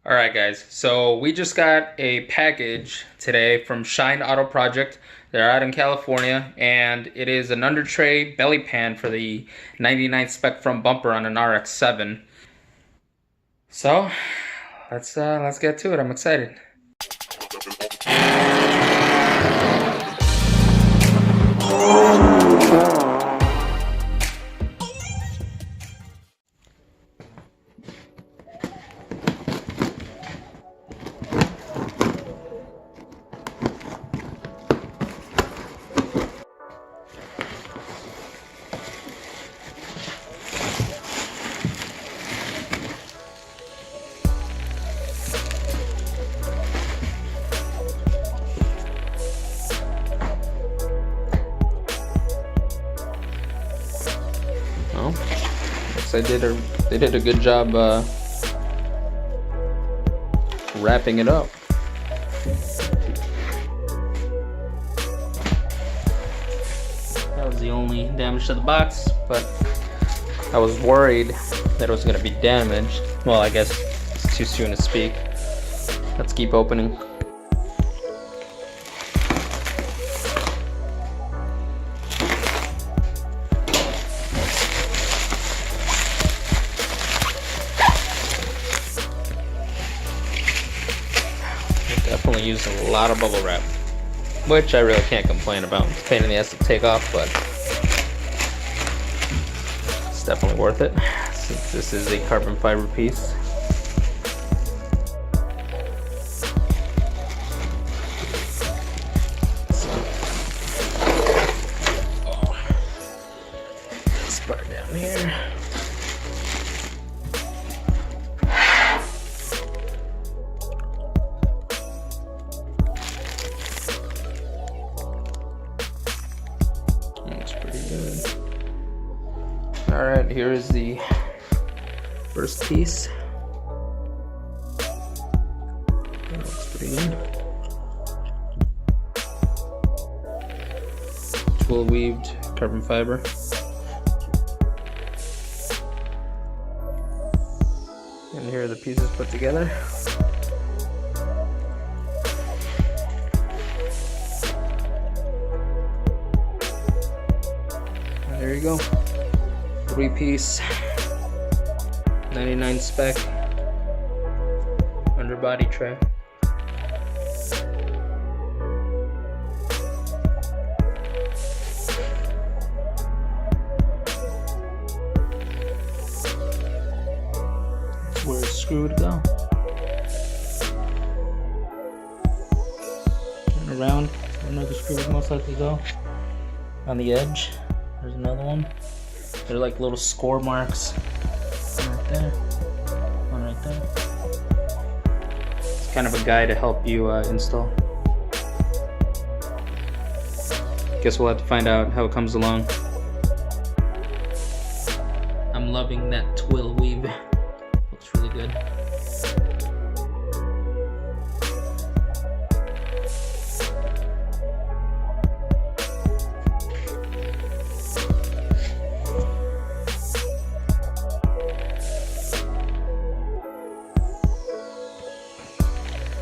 All right, guys. So we just got a package today from Shine Auto Project. They're out in California, and it is an Undertray belly pan for the 99 Spec front bumper on an Rx-7. So let's get to it. I'm excited. Well, guess they did a good job wrapping it up. That was the only damage to the box, but I was worried that it was going to be damaged. Well, I guess it's too soon to speak. Let's keep opening. Definitely used a lot of bubble wrap, which I really can't complain about. It's a pain in the ass to take off, but it's definitely worth it since this is a carbon fiber piece. This part down here. Looks pretty good. Alright, here is the first piece. That looks pretty good. Twill weaved carbon fiber. And here are the pieces put together. There you go. 3-piece 99 Spec underbody tray. That's where it's screwed go. Turn around. I know the screw would most likely go on the edge. There's another one. They're like little score marks. One right there. One right there. It's kind of a guide to help you install. Guess we'll have to find out how it comes along. I'm loving that twill weave. Looks really good.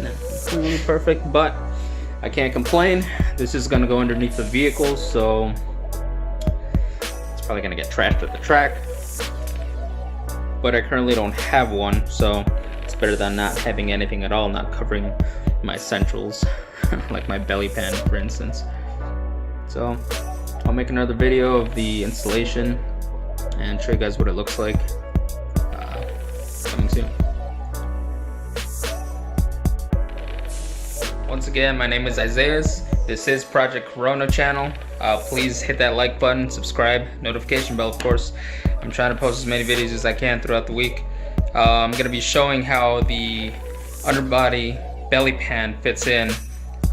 Not completely perfect, but I can't complain. This is gonna go underneath the vehicle, so it's probably gonna get trashed at the track. But I currently don't have one, so it's better than not having anything at all, not covering my essentials, like my belly pan, for instance. So I'll make another video of the installation and show you guys what it looks like. Coming soon. Once again, my name is Isaiah. This is Project Corona channel. Please hit that like button, subscribe, notification bell, of course. I'm trying to post as many videos as I can throughout the week. I'm going to be showing how the underbody belly pan fits in.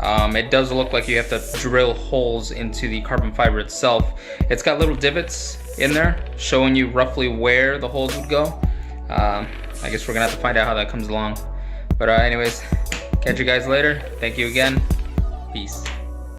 It does look like you have to drill holes into the carbon fiber itself. It's got little divots in there showing you roughly where the holes would go. I guess we're going to have to find out how that comes along. But anyways, catch you guys later. Thank you again. Peace.